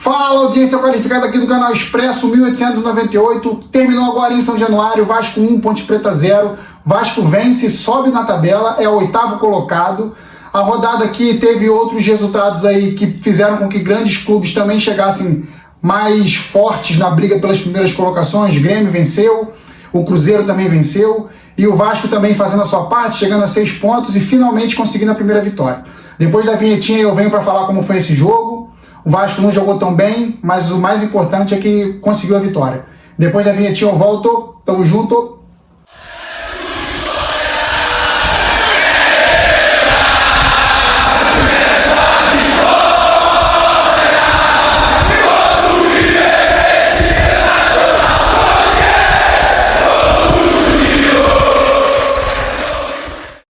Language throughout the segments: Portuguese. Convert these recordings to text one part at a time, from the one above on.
Fala, audiência qualificada aqui do canal Expresso 1898, terminou agora em São Januário, Vasco 1, Ponte Preta 0, Vasco vence, sobe na tabela, é o 8º colocado. A rodada aqui teve outros resultados aí que fizeram com que grandes clubes também chegassem mais fortes na briga pelas primeiras colocações. Grêmio venceu, o Cruzeiro também venceu, e o Vasco também fazendo a sua parte, chegando a 6 pontos e finalmente conseguindo a primeira vitória. Depois da vinhetinha eu venho para falar como foi esse jogo. O Vasco não jogou tão bem, mas o mais importante é que conseguiu a vitória. Depois da vinhetinha eu volto, tamo junto.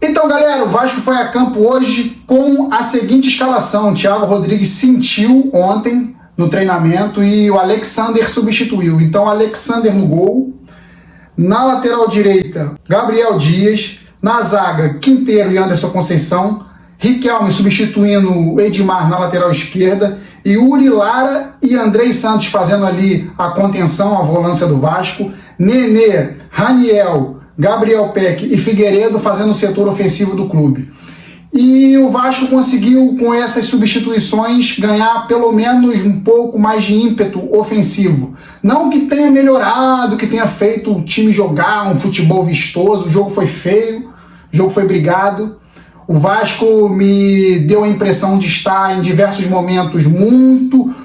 Então, galera, o Vasco foi a campo hoje com a seguinte escalação. O Thiago Rodrigues sentiu ontem no treinamento e o Alexander substituiu. Então, Alexander no gol. Na lateral direita, Gabriel Dias. Na zaga, Quinteiro e Anderson Conceição. Riquelme substituindo Edmar na lateral esquerda. E Uri Lara e Andrei Santos fazendo ali a contenção, a volância do Vasco. Nenê, Raniel, Gabriel Peck e Figueiredo fazendo o setor ofensivo do clube. E o Vasco conseguiu, com essas substituições, ganhar pelo menos um pouco mais de ímpeto ofensivo. Não que tenha melhorado, que tenha feito o time jogar um futebol vistoso. O jogo foi feio, o jogo foi brigado. O Vasco me deu a impressão de estar em diversos momentos muito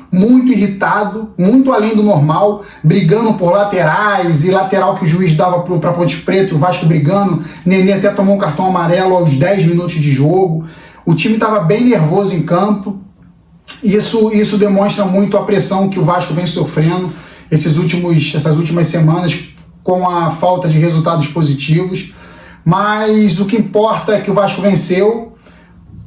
irritado, muito além do normal, brigando por laterais e lateral que o juiz dava para Ponte Preta, e o Vasco brigando. Nenê até tomou um cartão amarelo aos 10 minutos de jogo. O time estava bem nervoso em campo. Isso demonstra muito a pressão que o Vasco vem sofrendo essas últimas semanas com a falta de resultados positivos. Mas o que importa é que o Vasco venceu.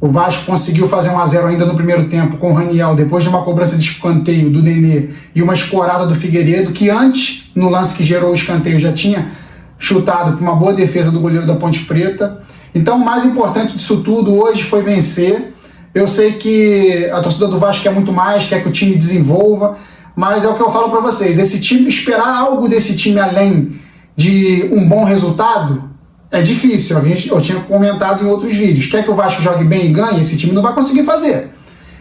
O Vasco conseguiu fazer 1-0 ainda no primeiro tempo com o Raniel, depois de uma cobrança de escanteio do Nenê e uma escorada do Figueiredo, que antes, no lance que gerou o escanteio, já tinha chutado por uma boa defesa do goleiro da Ponte Preta. Então o mais importante disso tudo hoje foi vencer. Eu sei que a torcida do Vasco quer muito mais, quer que o time desenvolva, mas é o que eu falo para vocês, esse time, esperar algo desse time além de um bom resultado, é difícil. Eu tinha comentado em outros vídeos. Quer que o Vasco jogue bem e ganhe? Esse time não vai conseguir fazer.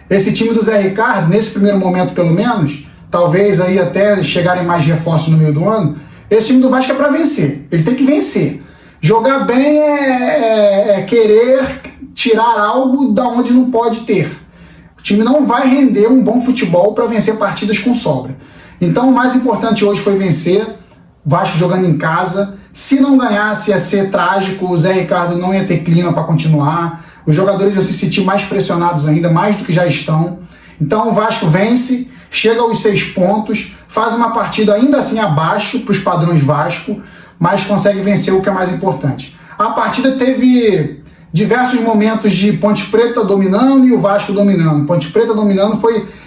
Esse time do Zé Ricardo, nesse primeiro momento pelo menos, talvez aí até chegarem mais reforços no meio do ano, esse time do Vasco é para vencer. Ele tem que vencer. Jogar bem é querer tirar algo da onde não pode ter. O time não vai render um bom futebol para vencer partidas com sobra. Então o mais importante hoje foi vencer. Vasco jogando em casa. Se não ganhasse, ia ser trágico. O Zé Ricardo não ia ter clima para continuar. Os jogadores iam se sentir mais pressionados ainda, mais do que já estão. Então o Vasco vence, chega aos 6 pontos, faz uma partida ainda assim abaixo para os padrões Vasco, mas consegue vencer, o que é mais importante. A partida teve diversos momentos de Ponte Preta dominando e o Vasco dominando. Ponte Preta dominando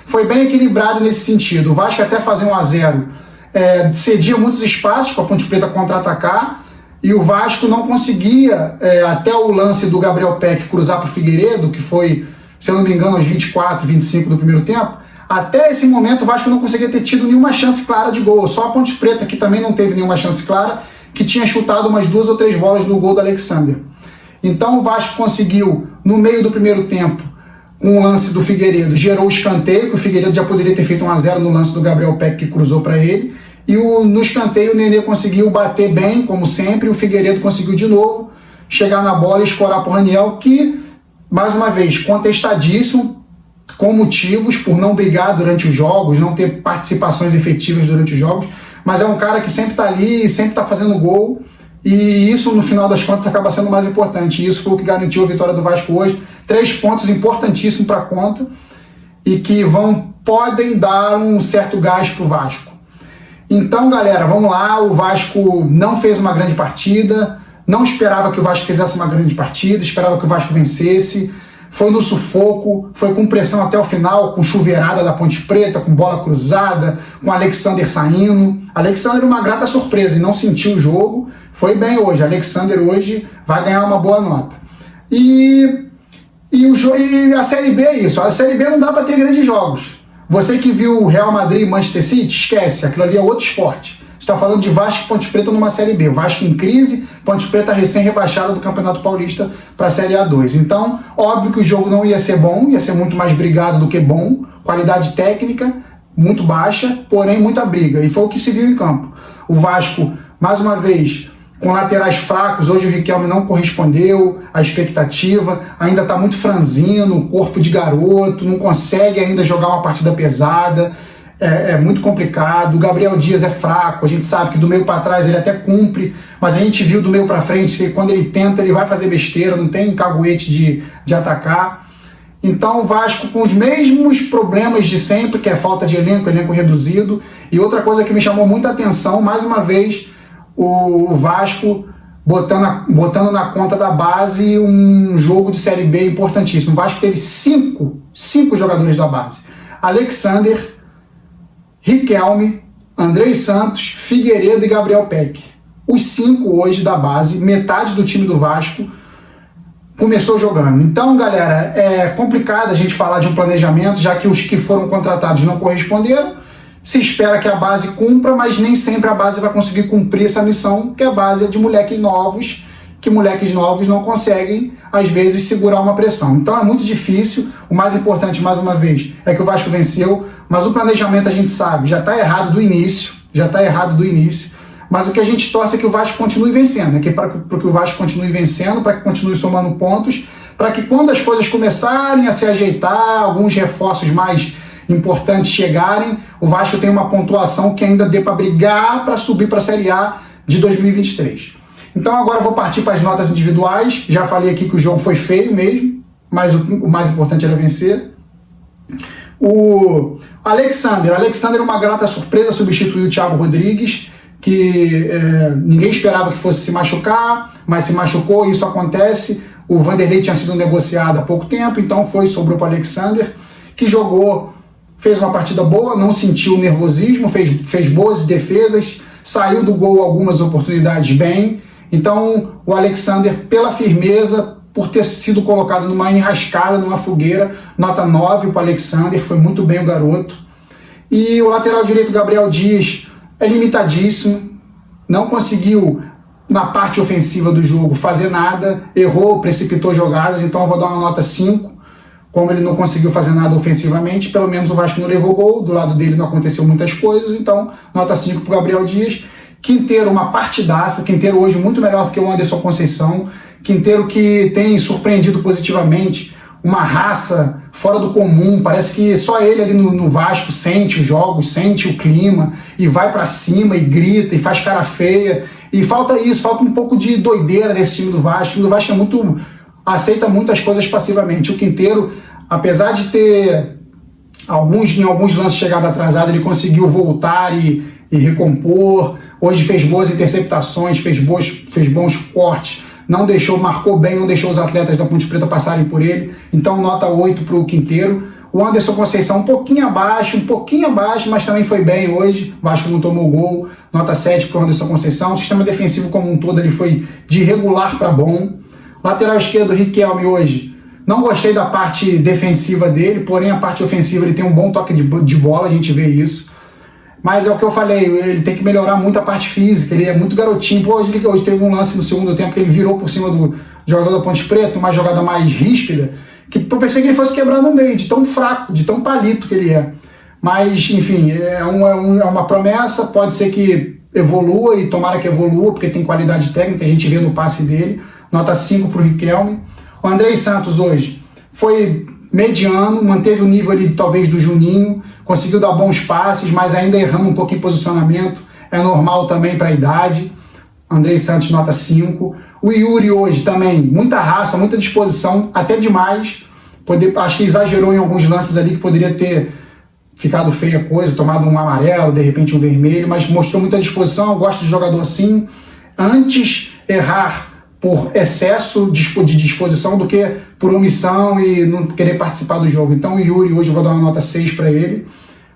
foi bem equilibrado nesse sentido. O Vasco até fazer 1-0 cedia muitos espaços para a Ponte Preta contra-atacar, e o Vasco não conseguia, até o lance do Gabriel Peck cruzar para o Figueiredo, que foi, se eu não me engano, aos 24, 25 do primeiro tempo. Até esse momento o Vasco não conseguia ter tido nenhuma chance clara de gol. Só a Ponte Preta, que também não teve nenhuma chance clara, que tinha chutado umas 2 ou 3 bolas no gol do Alexander. Então o Vasco conseguiu, no meio do primeiro tempo, com o lance do Figueiredo, gerou o escanteio, que o Figueiredo já poderia ter feito 1-0 no lance do Gabriel Peck, que cruzou para ele. E no escanteio o Nenê conseguiu bater bem, como sempre, e o Figueiredo conseguiu de novo chegar na bola e escorar para o Raniel, que, mais uma vez, contestadíssimo, com motivos, por não brigar durante os jogos, não ter participações efetivas durante os jogos, mas é um cara que sempre está ali, sempre está fazendo gol, e isso, no final das contas, acaba sendo mais importante. E isso foi o que garantiu a vitória do Vasco hoje. 3 pontos importantíssimos para a conta e que podem dar um certo gás para o Vasco. Então, galera, vamos lá. O Vasco não fez uma grande partida, não esperava que o Vasco fizesse uma grande partida, esperava que o Vasco vencesse. Foi no sufoco, foi com pressão até o final, com chuveirada da Ponte Preta, com bola cruzada, com Alexander saindo. Alexander uma grata surpresa e não sentiu o jogo. Foi bem hoje. Alexander hoje vai ganhar uma boa nota. E a Série B é isso. A Série B não dá para ter grandes jogos. Você que viu o Real Madrid e Manchester City, esquece, aquilo ali é outro esporte. Está falando de Vasco e Ponte Preta numa Série B. Vasco em crise, Ponte Preta recém-rebaixada do Campeonato Paulista para a Série A2. Então, óbvio que o jogo não ia ser bom, ia ser muito mais brigado do que bom. Qualidade técnica muito baixa, porém muita briga. E foi o que se viu em campo. O Vasco, mais uma vez, com laterais fracos, hoje o Riquelme não correspondeu à expectativa, ainda está muito franzino, corpo de garoto, não consegue ainda jogar uma partida pesada. É muito complicado. O Gabriel Dias é fraco, a gente sabe que do meio para trás ele até cumpre, mas a gente viu do meio para frente que quando ele tenta ele vai fazer besteira, não tem caguete de atacar. Então o Vasco com os mesmos problemas de sempre, que é falta de elenco reduzido. E outra coisa que me chamou muita atenção, mais uma vez, o Vasco botando na conta da base um jogo de Série B importantíssimo. O Vasco teve cinco jogadores da base: Alexander, Riquelme, Andrei Santos, Figueiredo e Gabriel Peck. Os 5 hoje da base, metade do time do Vasco começou jogando. Então, galera, é complicado a gente falar de um planejamento, já que os que foram contratados não corresponderam. Se espera que a base cumpra, mas nem sempre a base vai conseguir cumprir essa missão, porque a base é de moleques novos, que moleques novos não conseguem, às vezes, segurar uma pressão. Então é muito difícil. O mais importante, mais uma vez, é que o Vasco venceu, mas o planejamento a gente sabe, já está errado do início, mas o que a gente torce é que o Vasco continue vencendo, né? Para que o Vasco continue vencendo, para que continue somando pontos, para que quando as coisas começarem a se ajeitar, alguns reforços mais importantes chegarem, o Vasco tem uma pontuação que ainda dê para brigar para subir para a Série A de 2023. Então agora eu vou partir para as notas individuais. Já falei aqui que o jogo foi feio mesmo, mas o mais importante era vencer. O Alexander, uma grata surpresa, substituiu o Thiago Rodrigues, que ninguém esperava que fosse se machucar, mas se machucou e isso acontece. O Vanderlei tinha sido negociado há pouco tempo, então sobrou para o Alexander, que jogou, fez uma partida boa, não sentiu nervosismo, fez boas defesas, saiu do gol algumas oportunidades bem. Então o Alexander, pela firmeza, por ter sido colocado numa enrascada, numa fogueira, nota 9 para o Alexander, foi muito bem o garoto. E o lateral direito, Gabriel Dias, é limitadíssimo, não conseguiu na parte ofensiva do jogo fazer nada, errou, precipitou jogadas, então eu vou dar uma nota 5. Como ele não conseguiu fazer nada ofensivamente, pelo menos o Vasco não levou gol, do lado dele não aconteceu muitas coisas, então nota 5 para o Gabriel Dias. Quinteiro, uma partidaça, Quinteiro hoje muito melhor do que o Anderson Conceição, Quinteiro que tem surpreendido positivamente, uma raça fora do comum, parece que só ele ali no Vasco sente os jogos, sente o clima, e vai para cima, e grita, e faz cara feia, e falta isso, falta um pouco de doideira nesse time do Vasco. O time do Vasco aceita muitas coisas passivamente. O Quinteiro, apesar de ter em alguns lances chegado atrasado, ele conseguiu voltar e recompor. Hoje fez boas interceptações, fez bons cortes, marcou bem, não deixou os atletas da Ponte Preta passarem por ele. Então nota 8 para o Quinteiro. O Anderson Conceição um pouquinho abaixo, mas também foi bem hoje. O Vasco não tomou gol. Nota 7 para o Anderson Conceição. O sistema defensivo como um todo ele foi de regular para bom. Lateral esquerdo, Riquelme hoje. Não gostei da parte defensiva dele, porém a parte ofensiva ele tem um bom toque de bola, a gente vê isso. Mas é o que eu falei, ele tem que melhorar muito a parte física, ele é muito garotinho. Hoje teve um lance no segundo tempo que ele virou por cima do jogador da Ponte Preta, uma jogada mais ríspida, que eu pensei que ele fosse quebrar no meio, de tão fraco, de tão palito que ele é. Mas, enfim, é uma promessa, pode ser que evolua e tomara que evolua, porque tem qualidade técnica, a gente vê no passe dele. Nota 5 para o Riquelme. O Andrei Santos hoje foi mediano, manteve o nível ali talvez do Juninho, conseguiu dar bons passes, mas ainda errando um pouco em posicionamento, é normal também para a idade. Andrei Santos, nota 5. O Yuri hoje também, muita raça, muita disposição, até demais. Acho que exagerou em alguns lances ali, que poderia ter ficado feia a coisa, tomado um amarelo, de repente um vermelho, mas mostrou muita disposição, gosto de jogador assim. Antes errar por excesso de disposição do que por omissão e não querer participar do jogo. Então o Yuri hoje eu vou dar uma nota 6 para ele,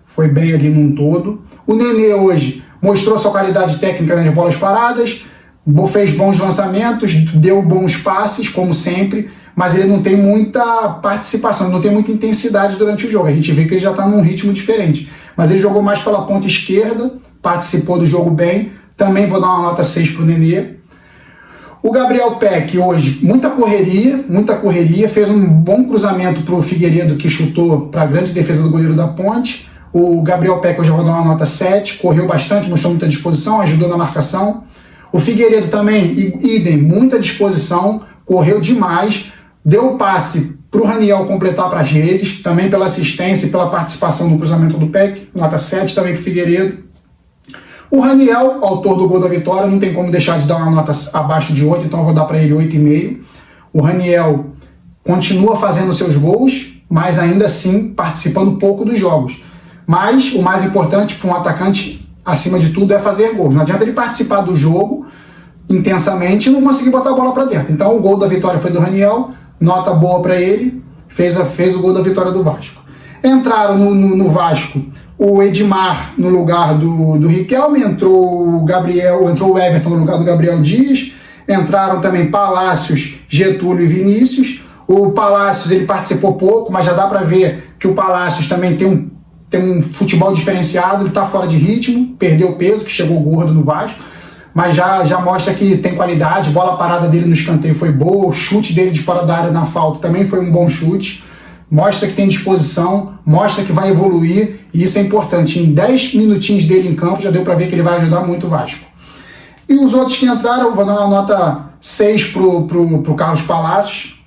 foi bem ali num todo. O Nenê hoje mostrou sua qualidade técnica nas bolas paradas, fez bons lançamentos, deu bons passes, como sempre, mas ele não tem muita participação, não tem muita intensidade durante o jogo. A gente vê que ele já está num ritmo diferente. Mas ele jogou mais pela ponta esquerda, participou do jogo bem. Também vou dar uma nota 6 para o Nenê. O Gabriel Peck hoje, muita correria, fez um bom cruzamento para o Figueiredo, que chutou para a grande defesa do goleiro da Ponte. O Gabriel Peck hoje eu vou dar uma nota 7, correu bastante, mostrou muita disposição, ajudou na marcação. O Figueiredo também, idem, muita disposição, correu demais, deu o passe para o Raniel completar para as redes, também pela assistência e pela participação no cruzamento do Peck, nota 7 também para o Figueiredo. O Raniel, autor do gol da vitória, não tem como deixar de dar uma nota abaixo de 8, então eu vou dar para ele 8,5. O Raniel continua fazendo seus gols, mas ainda assim participando pouco dos jogos. Mas o mais importante para um atacante, acima de tudo, é fazer gols. Não adianta ele participar do jogo intensamente e não conseguir botar a bola para dentro. Então o gol da vitória foi do Raniel, nota boa para ele, fez o gol da vitória do Vasco. Entraram no Vasco o Edmar no lugar do Riquelme, entrou o Everton no lugar do Gabriel Dias, entraram também Palácios, Getúlio e Vinícius. O Palácios ele participou pouco, mas já dá para ver que o Palácios também tem um futebol diferenciado, ele está fora de ritmo, perdeu peso, que chegou gordo no Vasco, mas já mostra que tem qualidade, bola parada dele no escanteio foi boa, o chute dele de fora da área na falta também foi um bom chute, mostra que tem disposição, mostra que vai evoluir, e isso é importante. Em 10 minutinhos dele em campo, já deu para ver que ele vai ajudar muito o Vasco. E os outros que entraram, eu vou dar uma nota 6 pro Carlos Palácios.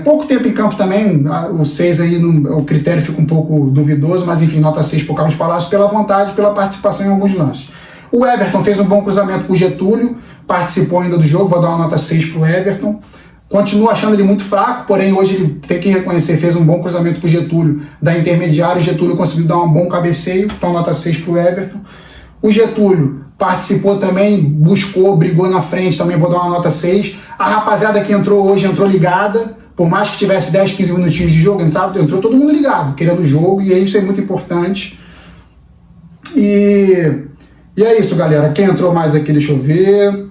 Pouco tempo em campo também, o 6 aí, o critério fica um pouco duvidoso, mas enfim, nota 6 pro Carlos Palácios pela vontade, pela participação em alguns lances. O Everton fez um bom cruzamento com o Getúlio, participou ainda do jogo, vou dar uma nota 6 pro Everton. Continuo achando ele muito fraco, porém hoje ele tem que reconhecer, fez um bom cruzamento com o Getúlio da intermediária, o Getúlio conseguiu dar um bom cabeceio, então nota 6 para o Everton. O Getúlio participou também, buscou, brigou na frente, também vou dar uma nota 6. A rapaziada que entrou hoje entrou ligada, por mais que tivesse 10, 15 minutinhos de jogo, entrou todo mundo ligado, querendo o jogo, e isso é muito importante. E é isso, galera. Quem entrou mais aqui, deixa eu ver.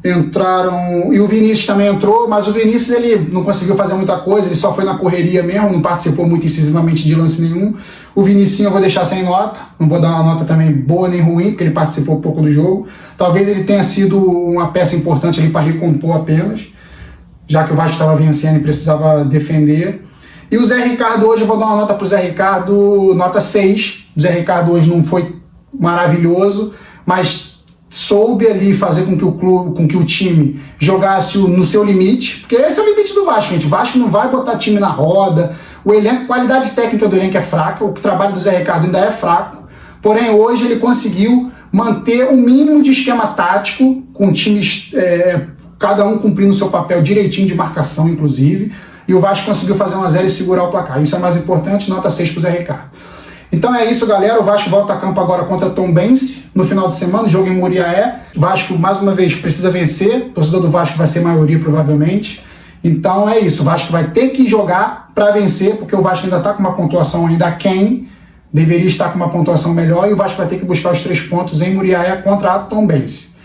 Entraram, e o Vinícius também entrou, mas o Vinícius ele não conseguiu fazer muita coisa, ele só foi na correria mesmo, não participou muito incisivamente de lance nenhum. O Vinicius eu vou deixar sem nota, não vou dar uma nota também boa nem ruim, porque ele participou pouco do jogo. Talvez ele tenha sido uma peça importante ali para recompor apenas, já que o Vasco estava vencendo e precisava defender. E o Zé Ricardo hoje, eu vou dar uma nota para o Zé Ricardo, nota 6. O Zé Ricardo hoje não foi maravilhoso, mas soube ali fazer com que o time jogasse no seu limite, porque esse é o limite do Vasco, gente. O Vasco não vai botar time na roda, o elenco, a qualidade técnica do elenco é fraca, o trabalho do Zé Ricardo ainda é fraco, porém hoje ele conseguiu manter um mínimo de esquema tático, com times, cada um cumprindo o seu papel direitinho de marcação, inclusive, e o Vasco conseguiu fazer 1-0 e segurar o placar. Isso é mais importante, nota 6 para o Zé Ricardo. Então é isso, galera. O Vasco volta a campo agora contra Tombense no final de semana, jogo em Muriaé. O Vasco, mais uma vez, precisa vencer. O torcedor do Vasco vai ser maioria, provavelmente. Então é isso. O Vasco vai ter que jogar para vencer, porque o Vasco ainda está com uma pontuação ainda aquém. Deveria estar com uma pontuação melhor e o Vasco vai ter que buscar os 3 pontos em Muriaé contra a Tombense.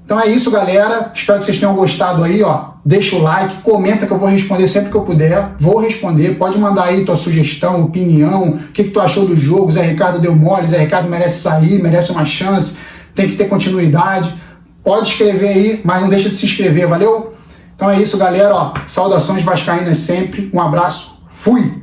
Então é isso, galera. Espero que vocês tenham gostado aí, ó. Deixa o like, comenta que eu vou responder sempre que eu puder. Vou responder. Pode mandar aí tua sugestão, opinião, o que tu achou do jogo. Zé Ricardo deu mole, Zé Ricardo merece sair, merece uma chance, tem que ter continuidade. Pode escrever aí, mas não deixa de se inscrever, valeu? Então é isso, galera. Ó, saudações vascaínas sempre. Um abraço. Fui!